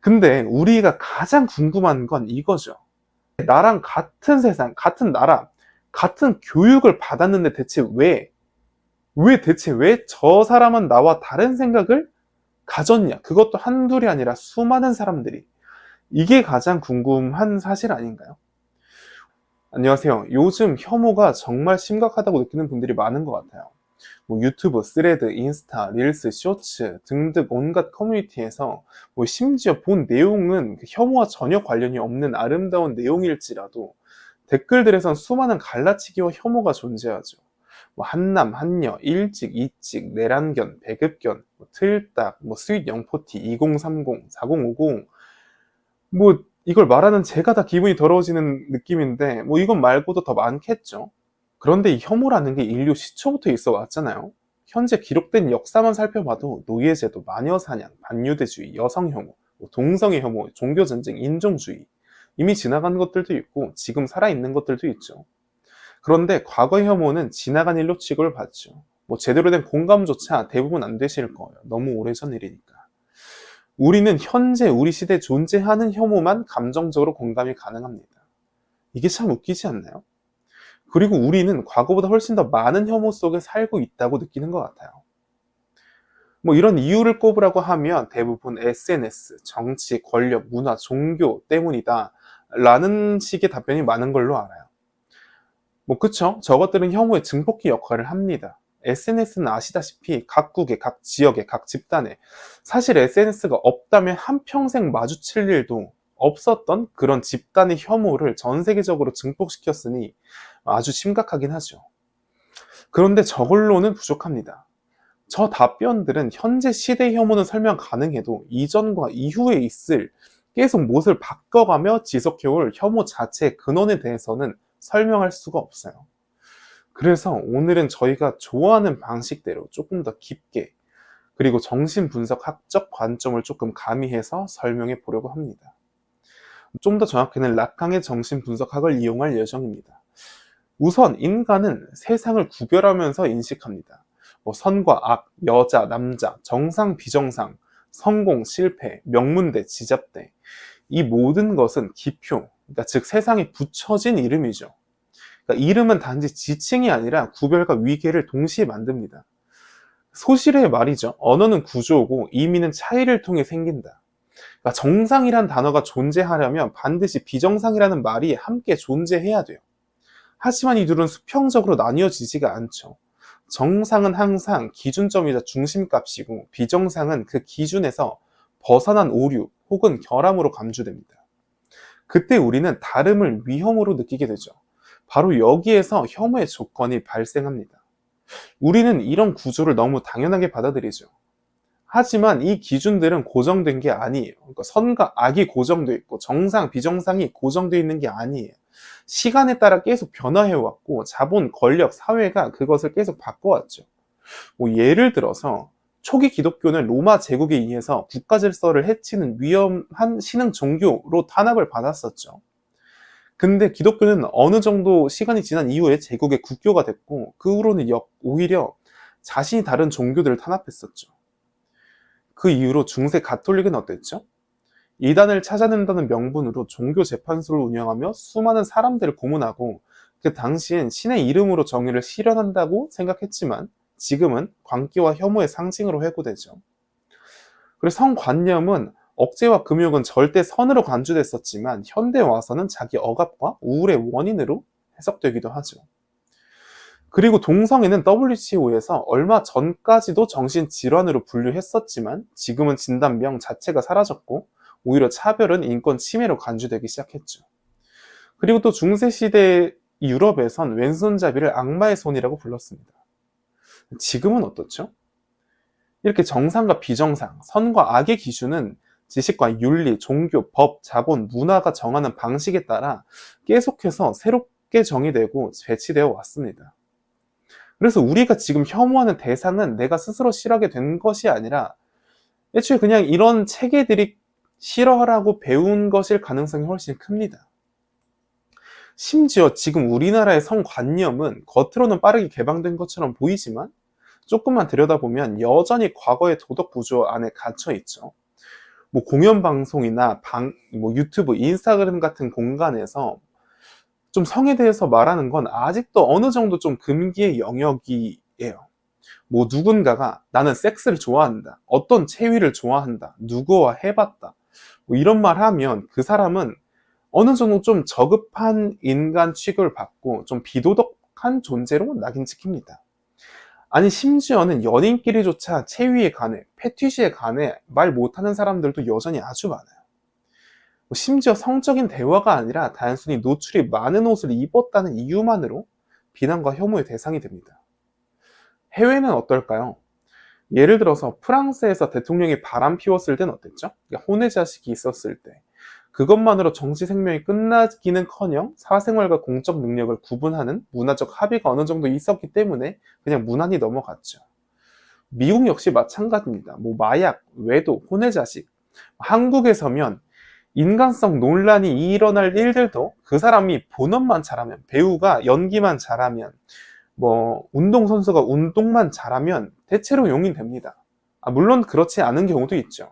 근데 우리가 가장 궁금한 건 이거죠. 나랑 같은 세상, 같은 나라, 같은 교육을 받았는데 대체 왜 저 사람은 나와 다른 생각을 가졌냐? 그것도 한둘이 아니라 수많은 사람들이. 이게 가장 궁금한 사실 아닌가요? 안녕하세요. 요즘 혐오가 정말 심각하다고 느끼는 분들이 많은 것 같아요. 뭐 유튜브, 스레드, 인스타, 릴스, 쇼츠 등등 온갖 커뮤니티에서 심지어 본 내용은 그 혐오와 전혀 관련이 없는 아름다운 내용일지라도 댓글들에선 수많은 갈라치기와 혐오가 존재하죠. 뭐 한남, 한여, 일찍, 이찍, 내란견, 배급견, 뭐 틀딱, 뭐 스윗 영포티, 2030, 4050 이걸 말하는 제가 다 기분이 더러워지는 느낌인데 이건 말고도 더 많겠죠. 그런데 이 혐오라는 게 인류 시초부터 있어 왔잖아요. 현재 기록된 역사만 살펴봐도 노예제도, 마녀사냥, 반유대주의, 여성혐오, 동성애 혐오, 종교전쟁, 인종주의 이미 지나간 것들도 있고 지금 살아있는 것들도 있죠. 그런데 과거의 혐오는 지나간 일로 취급을 받죠. 제대로 된 공감조차 대부분 안 되실 거예요. 너무 오래전 일이니까. 우리는 현재 우리 시대에 존재하는 혐오만 감정적으로 공감이 가능합니다. 이게 참 웃기지 않나요? 그리고 우리는 과거보다 훨씬 더 많은 혐오 속에 살고 있다고 느끼는 것 같아요. 이런 이유를 꼽으라고 하면 대부분 SNS, 정치, 권력, 문화, 종교 때문이다 라는 식의 답변이 많은 걸로 알아요. 그쵸? 저것들은 혐오의 증폭기 역할을 합니다. SNS는 아시다시피 각국의, 각 지역의, 각 집단에 사실 SNS가 없다면 한평생 마주칠 일도 없었던 그런 집단의 혐오를 전 세계적으로 증폭시켰으니 아주 심각하긴 하죠. 그런데 저걸로는 부족합니다. 저 답변들은 현재 시대의 혐오는 설명 가능해도 이전과 이후에 있을 계속 못을 바꿔가며 지속해올 혐오 자체의 근원에 대해서는 설명할 수가 없어요. 그래서 오늘은 저희가 좋아하는 방식대로 조금 더 깊게 그리고 정신분석학적 관점을 조금 가미해서 설명해 보려고 합니다. 좀 더 정확히는 라캉의 정신분석학을 이용할 예정입니다. 우선 인간은 세상을 구별하면서 인식합니다. 선과 악, 여자, 남자, 정상, 비정상, 성공, 실패, 명문대, 지잡대 이 모든 것은 기표, 그러니까 즉 세상에 붙여진 이름이죠. 그러니까 이름은 단지 지칭이 아니라 구별과 위계를 동시에 만듭니다. 소실의 말이죠. 언어는 구조고 의미는 차이를 통해 생긴다. 그러니까 정상이란 단어가 존재하려면 반드시 비정상이라는 말이 함께 존재해야 돼요. 하지만 이 둘은 수평적으로 나뉘어지지가 않죠. 정상은 항상 기준점이자 중심값이고 비정상은 그 기준에서 벗어난 오류 혹은 결함으로 감주됩니다. 그때 우리는 다름을 위험으로 느끼게 되죠. 바로 여기에서 혐오의 조건이 발생합니다. 우리는 이런 구조를 너무 당연하게 받아들이죠. 하지만 이 기준들은 고정된 게 아니에요. 그러니까 선과 악이 고정되어 있고 정상, 비정상이 고정되어 있는 게 아니에요. 시간에 따라 계속 변화해왔고 자본, 권력, 사회가 그것을 계속 바꿔왔죠. 예를 들어서 초기 기독교는 로마 제국에 의해서 국가 질서를 해치는 위험한 신흥 종교로 탄압을 받았었죠. 근데 기독교는 어느 정도 시간이 지난 이후에 제국의 국교가 됐고 그 후로는 오히려 자신이 다른 종교들을 탄압했었죠. 그 이후로 중세 가톨릭은 어땠죠? 이단을 찾아낸다는 명분으로 종교 재판소를 운영하며 수많은 사람들을 고문하고 그 당시엔 신의 이름으로 정의를 실현한다고 생각했지만 지금은 광기와 혐오의 상징으로 회고되죠. 그리고 성관념은 억제와 금욕은 절대 선으로 간주됐었지만 현대에 와서는 자기 억압과 우울의 원인으로 해석되기도 하죠. 그리고 동성애는 WHO에서 얼마 전까지도 정신질환으로 분류했었지만 지금은 진단명 자체가 사라졌고 오히려 차별은 인권 침해로 간주되기 시작했죠. 그리고 또 중세시대 유럽에선 왼손잡이를 악마의 손이라고 불렀습니다. 지금은 어떻죠? 이렇게 정상과 비정상, 선과 악의 기준은 지식과 윤리, 종교, 법, 자본, 문화가 정하는 방식에 따라 계속해서 새롭게 정의되고 배치되어 왔습니다. 그래서 우리가 지금 혐오하는 대상은 내가 스스로 싫어하게 된 것이 아니라 애초에 그냥 이런 체계들이 싫어하라고 배운 것일 가능성이 훨씬 큽니다. 심지어 지금 우리나라의 성관념은 겉으로는 빠르게 개방된 것처럼 보이지만 조금만 들여다보면 여전히 과거의 도덕 구조 안에 갇혀 있죠. 뭐 공연 방송이나 뭐 유튜브, 인스타그램 같은 공간에서 좀 성에 대해서 말하는 건 아직도 어느 정도 좀 금기의 영역이에요. 뭐 누군가가 나는 섹스를 좋아한다, 어떤 체위를 좋아한다, 누구와 해봤다, 뭐 이런 말 하면 그 사람은 어느 정도 좀 저급한 인간 취급을 받고 좀 비도덕한 존재로 낙인 찍힙니다. 아니 심지어는 연인끼리조차 체위에 관해, 패티시에 관해 말 못하는 사람들도 여전히 아주 많아요. 심지어 성적인 대화가 아니라 단순히 노출이 많은 옷을 입었다는 이유만으로 비난과 혐오의 대상이 됩니다. 해외는 어떨까요? 예를 들어서 프랑스에서 대통령이 바람 피웠을 땐 어땠죠? 혼외 자식이 있었을 때 그것만으로 정치 생명이 끝나기는커녕 사생활과 공적 능력을 구분하는 문화적 합의가 어느 정도 있었기 때문에 그냥 무난히 넘어갔죠. 미국 역시 마찬가지입니다. 뭐 마약, 외도, 혼외 자식. 한국에서면 인간성 논란이 일어날 일들도 그 사람이 본업만 잘하면, 배우가 연기만 잘하면, 뭐 운동선수가 운동만 잘하면 대체로 용인됩니다. 물론 그렇지 않은 경우도 있죠.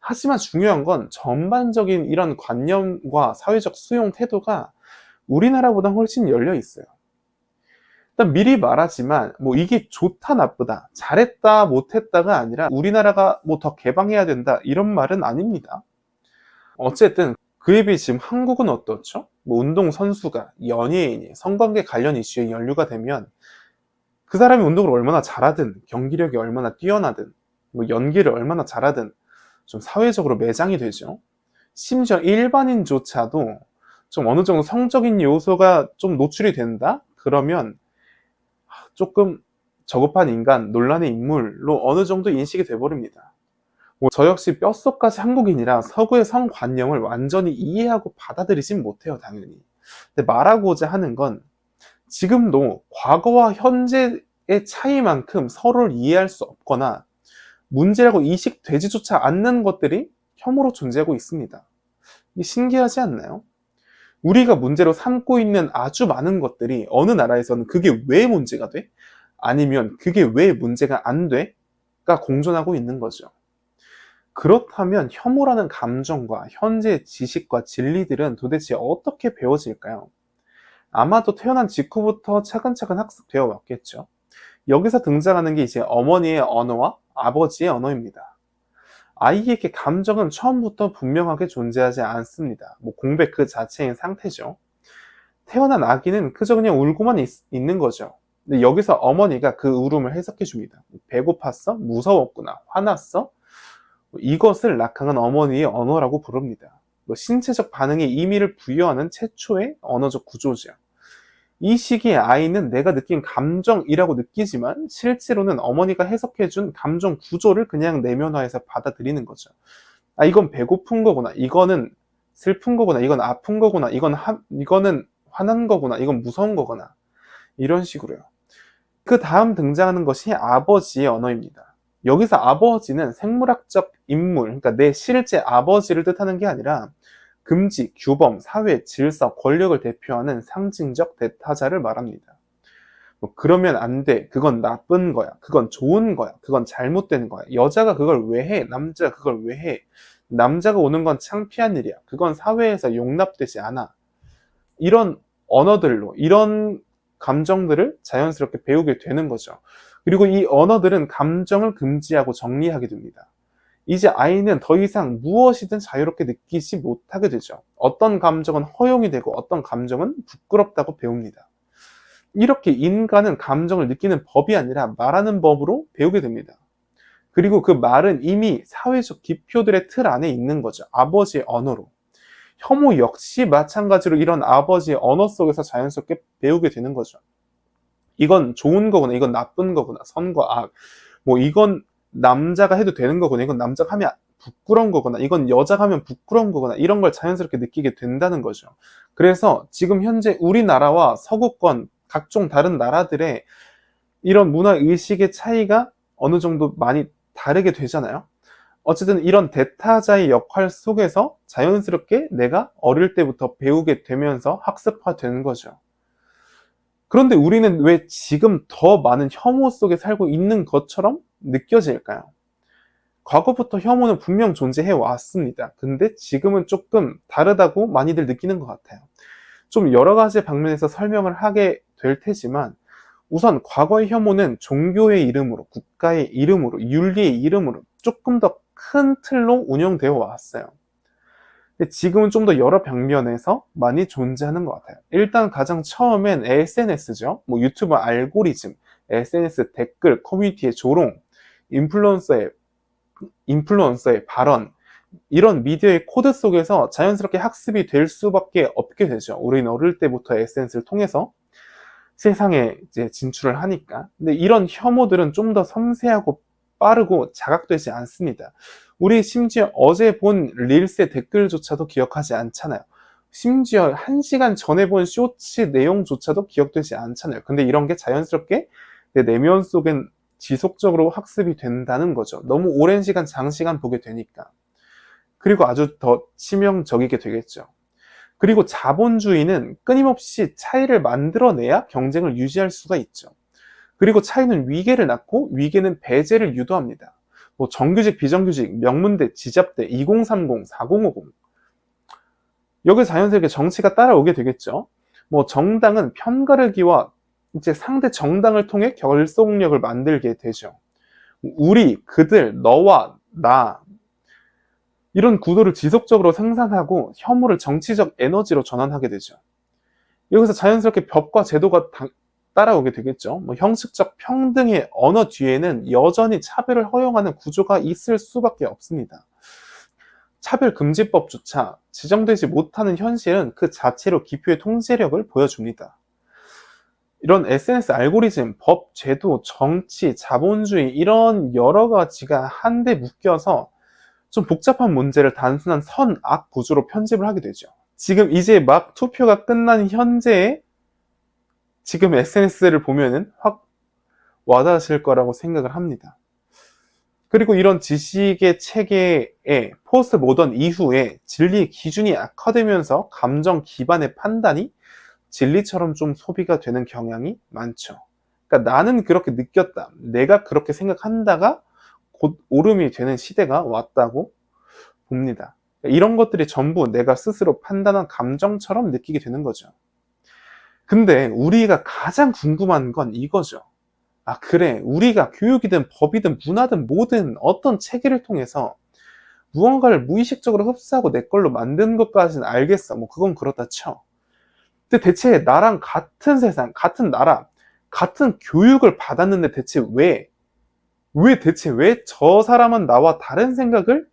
하지만 중요한 건 전반적인 이런 관념과 사회적 수용 태도가 우리나라보다 훨씬 열려 있어요. 일단 미리 말하지만 뭐 이게 좋다 나쁘다, 잘했다 못했다가 아니라 우리나라가 뭐 더 개방해야 된다 이런 말은 아닙니다. 어쨌든 그에 비해 지금 한국은 어떻죠? 뭐 운동선수가 연예인이 성관계 관련 이슈에 연루가 되면 그 사람이 운동을 얼마나 잘하든, 경기력이 얼마나 뛰어나든, 뭐 연기를 얼마나 잘하든 좀 사회적으로 매장이 되죠. 심지어 일반인조차도 좀 어느 정도 성적인 요소가 좀 노출이 된다? 그러면 조금 저급한 인간, 논란의 인물로 어느 정도 인식이 돼버립니다. 뭐 저 역시 뼛속까지 한국인이라 서구의 성관념을 완전히 이해하고 받아들이진 못해요, 당연히. 근데 말하고자 하는 건 지금도 과거와 현재의 차이만큼 서로를 이해할 수 없거나 문제라고 인식되지조차 않는 것들이 혐오로 존재하고 있습니다. 이게 신기하지 않나요? 우리가 문제로 삼고 있는 아주 많은 것들이 어느 나라에서는 그게 왜 문제가 돼? 아니면 그게 왜 문제가 안 돼? 가 공존하고 있는 거죠. 그렇다면 혐오라는 감정과 현재의 지식과 진리들은 도대체 어떻게 배워질까요? 아마도 태어난 직후부터 차근차근 학습되어 왔겠죠. 여기서 등장하는 게 이제 어머니의 언어와 아버지의 언어입니다. 아이에게 감정은 처음부터 분명하게 존재하지 않습니다. 뭐 공백 그 자체인 상태죠. 태어난 아기는 그저 그냥 울고만 있는 거죠. 근데 여기서 어머니가 그 울음을 해석해 줍니다. 배고팠어? 무서웠구나. 화났어? 이것을 락강은 어머니의 언어라고 부릅니다. 신체적 반응에 의미를 부여하는 최초의 언어적 구조죠. 이 시기에 아이는 내가 느낀 감정이라고 느끼지만 실제로는 어머니가 해석해준 감정 구조를 그냥 내면화해서 받아들이는 거죠. 이건 배고픈 거구나, 이거는 슬픈 거구나, 이건 아픈 거구나, 이거는 화난 거구나, 이건 무서운 거구나, 이런 식으로요. 그 다음 등장하는 것이 아버지의 언어입니다. 여기서 아버지는 생물학적 인물, 그러니까 내 실제 아버지를 뜻하는 게 아니라 금지, 규범, 사회, 질서, 권력을 대표하는 상징적 대타자를 말합니다. 그러면 안 돼, 그건 나쁜 거야, 그건 좋은 거야, 그건 잘못된 거야, 여자가 그걸 왜 해, 남자가 그걸 왜 해, 남자가 오는 건 창피한 일이야, 그건 사회에서 용납되지 않아. 이런 언어들로 이런 감정들을 자연스럽게 배우게 되는 거죠. 그리고 이 언어들은 감정을 금지하고 정리하게 됩니다. 이제 아이는 더 이상 무엇이든 자유롭게 느끼지 못하게 되죠. 어떤 감정은 허용이 되고 어떤 감정은 부끄럽다고 배웁니다. 이렇게 인간은 감정을 느끼는 법이 아니라 말하는 법으로 배우게 됩니다. 그리고 그 말은 이미 사회적 기표들의 틀 안에 있는 거죠. 아버지의 언어로. 혐오 역시 마찬가지로 이런 아버지의 언어 속에서 자연스럽게 배우게 되는 거죠. 이건 좋은 거구나, 이건 나쁜 거구나, 선과 악, 뭐 이건 남자가 해도 되는 거구나, 이건 남자가 하면 부끄러운 거구나, 이건 여자가 하면 부끄러운 거구나, 이런 걸 자연스럽게 느끼게 된다는 거죠. 그래서 지금 현재 우리나라와 서구권 각종 다른 나라들의 이런 문화 의식의 차이가 어느 정도 많이 다르게 되잖아요. 어쨌든 이런 대타자의 역할 속에서 자연스럽게 내가 어릴 때부터 배우게 되면서 학습화되는 거죠. 그런데 우리는 왜 지금 더 많은 혐오 속에 살고 있는 것처럼 느껴질까요? 과거부터 혐오는 분명 존재해 왔습니다. 근데 지금은 조금 다르다고 많이들 느끼는 것 같아요. 좀 여러 가지 방면에서 설명을 하게 될 테지만, 우선 과거의 혐오는 종교의 이름으로, 국가의 이름으로, 윤리의 이름으로 조금 더 큰 틀로 운영되어 왔어요. 근데 지금은 좀 더 여러 방면에서 많이 존재하는 것 같아요. 일단 가장 처음엔 SNS죠. 뭐 유튜브 알고리즘, SNS 댓글, 커뮤니티의 조롱, 인플루언서의 발언, 이런 미디어의 코드 속에서 자연스럽게 학습이 될 수밖에 없게 되죠. 우리는 어릴 때부터 SNS를 통해서 세상에 이제 진출을 하니까. 근데 이런 혐오들은 좀 더 섬세하고 빠르고 자각되지 않습니다. 우리 심지어 어제 본 릴스의 댓글조차도 기억하지 않잖아요. 심지어 1시간 전에 본 쇼츠 내용조차도 기억되지 않잖아요. 근데 이런 게 자연스럽게 내 내면 속엔 지속적으로 학습이 된다는 거죠. 너무 오랜 시간, 장시간 보게 되니까. 그리고 아주 더 치명적이게 되겠죠. 그리고 자본주의는 끊임없이 차이를 만들어내야 경쟁을 유지할 수가 있죠. 그리고 차이는 위계를 낳고 위계는 배제를 유도합니다. 뭐 정규직, 비정규직, 명문대, 지잡대, 2030, 4050. 여기 자연스럽게 정치가 따라오게 되겠죠. 뭐 정당은 편가르기와 이제 상대 정당을 통해 결속력을 만들게 되죠. 우리, 그들, 너와 나, 이런 구도를 지속적으로 생산하고 혐오를 정치적 에너지로 전환하게 되죠. 여기서 자연스럽게 법과 제도가 따라오게 되겠죠. 뭐 형식적 평등의 언어 뒤에는 여전히 차별을 허용하는 구조가 있을 수밖에 없습니다. 차별금지법조차 지정되지 못하는 현실은 그 자체로 기표의 통제력을 보여줍니다. 이런 SNS 알고리즘, 법, 제도, 정치, 자본주의 이런 여러 가지가 한데 묶여서 좀 복잡한 문제를 단순한 선, 악 구조로 편집을 하게 되죠. 지금 이제 막 투표가 끝난 현재에 지금 SNS를 보면은 확 와닿으실 거라고 생각을 합니다. 그리고 이런 지식의 체계에 포스트 모던 이후에 진리의 기준이 악화되면서 감정 기반의 판단이 진리처럼 좀 소비가 되는 경향이 많죠. 그러니까 나는 그렇게 느꼈다, 내가 그렇게 생각한다가 곧 옳음이 되는 시대가 왔다고 봅니다. 이런 것들이 전부 내가 스스로 판단한 감정처럼 느끼게 되는 거죠. 근데 우리가 가장 궁금한 건 이거죠. 아, 그래. 우리가 교육이든 법이든 문화든 뭐든 어떤 체계를 통해서 무언가를 무의식적으로 흡수하고 내 걸로 만드는 것까지는 알겠어. 뭐 그건 그렇다 쳐. 근데 대체 나랑 같은 세상, 같은 나라, 같은 교육을 받았는데 대체 왜 저 사람은 나와 다른 생각을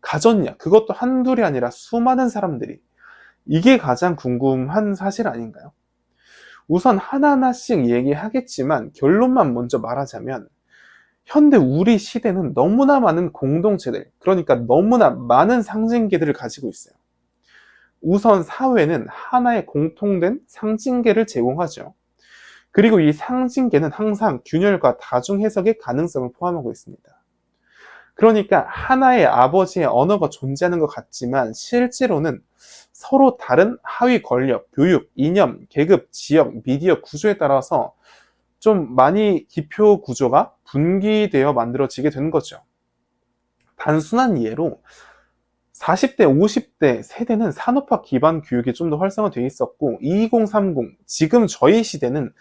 가졌냐? 그것도 한둘이 아니라 수많은 사람들이. 이게 가장 궁금한 사실 아닌가요? 우선 하나하나씩 얘기하겠지만 결론만 먼저 말하자면, 현대 우리 시대는 너무나 많은 공동체들, 그러니까 너무나 많은 상징계들을 가지고 있어요. 우선 사회는 하나의 공통된 상징계를 제공하죠. 그리고 이 상징계는 항상 균열과 다중 해석의 가능성을 포함하고 있습니다. 그러니까 하나의 아버지의 언어가 존재하는 것 같지만 실제로는 서로 다른 하위 권력, 교육, 이념, 계급, 지역, 미디어 구조에 따라서 좀 많이 기표 구조가 분기되어 만들어지게 된 거죠. 단순한 예로 40대, 50대 세대는 산업화 기반 교육이 좀 더 활성화되어 있었고, 2030, 지금 저희 시대는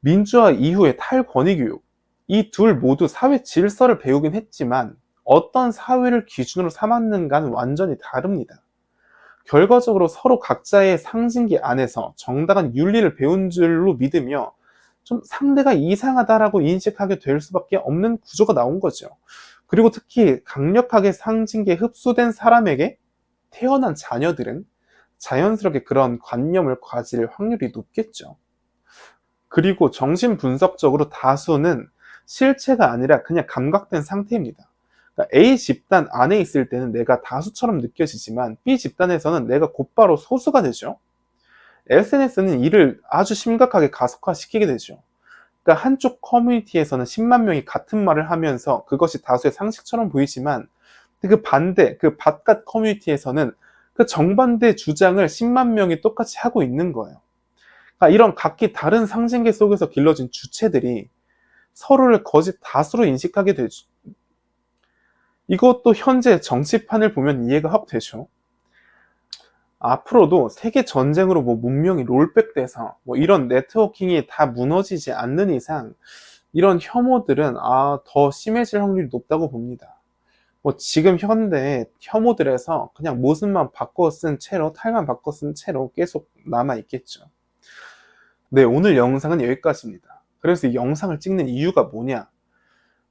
민주화 이후의 탈권위 교육, 이 둘 모두 사회 질서를 배우긴 했지만 어떤 사회를 기준으로 삼았는가는 완전히 다릅니다. 결과적으로 서로 각자의 상징기 안에서 정당한 윤리를 배운 줄로 믿으며 좀 상대가 이상하다라고 인식하게 될 수밖에 없는 구조가 나온 거죠. 그리고 특히 강력하게 상징기에 흡수된 사람에게 태어난 자녀들은 자연스럽게 그런 관념을 가질 확률이 높겠죠. 그리고 정신분석적으로 다수는 실체가 아니라 그냥 감각된 상태입니다. 그러니까 A 집단 안에 있을 때는 내가 다수처럼 느껴지지만 B 집단에서는 내가 곧바로 소수가 되죠. SNS는 이를 아주 심각하게 가속화시키게 되죠. 그러니까 한쪽 커뮤니티에서는 10만 명이 같은 말을 하면서 그것이 다수의 상식처럼 보이지만, 그 반대, 그 바깥 커뮤니티에서는 그 정반대 주장을 10만 명이 똑같이 하고 있는 거예요. 그러니까 이런 각기 다른 상징계 속에서 길러진 주체들이 서로를 거짓 다수로 인식하게 되죠. 이것도 현재 정치판을 보면 이해가 확 되죠. 앞으로도 세계 전쟁으로 뭐 문명이 롤백돼서 뭐 이런 네트워킹이 다 무너지지 않는 이상 이런 혐오들은 더 심해질 확률이 높다고 봅니다. 뭐 지금 현대 혐오들에서 그냥 모습만 바꿔 쓴 채로, 탈만 바꿔 쓴 채로 계속 남아 있겠죠. 네, 오늘 영상은 여기까지입니다. 그래서 이 영상을 찍는 이유가 뭐냐,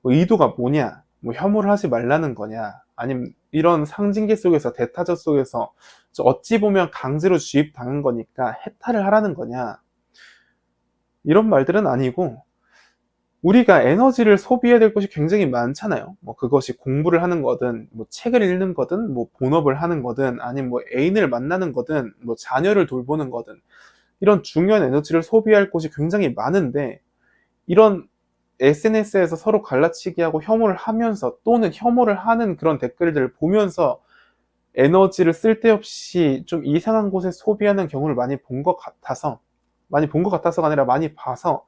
뭐 의도가 뭐냐, 뭐 혐오를 하지 말라는 거냐, 아니면 이런 상징계 속에서, 대타적 속에서 어찌 보면 강제로 주입당한 거니까 해탈을 하라는 거냐, 이런 말들은 아니고, 우리가 에너지를 소비해야 될 것이 굉장히 많잖아요. 뭐 그것이 공부를 하는 거든, 뭐 책을 읽는 거든, 뭐 본업을 하는 거든, 아니면 뭐 애인을 만나는 거든, 뭐 자녀를 돌보는 거든, 이런 중요한 에너지를 소비할 곳이 굉장히 많은데, 이런 SNS에서 서로 갈라치기하고 혐오를 하면서, 또는 혐오를 하는 그런 댓글들을 보면서 에너지를 쓸데없이 좀 이상한 곳에 소비하는 경우를 많이 본 것 같아서, 많이 본 것 같아서가 아니라 많이 봐서,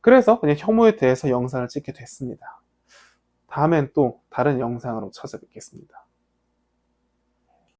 그래서 그냥 혐오에 대해서 영상을 찍게 됐습니다. 다음엔 또 다른 영상으로 찾아뵙겠습니다.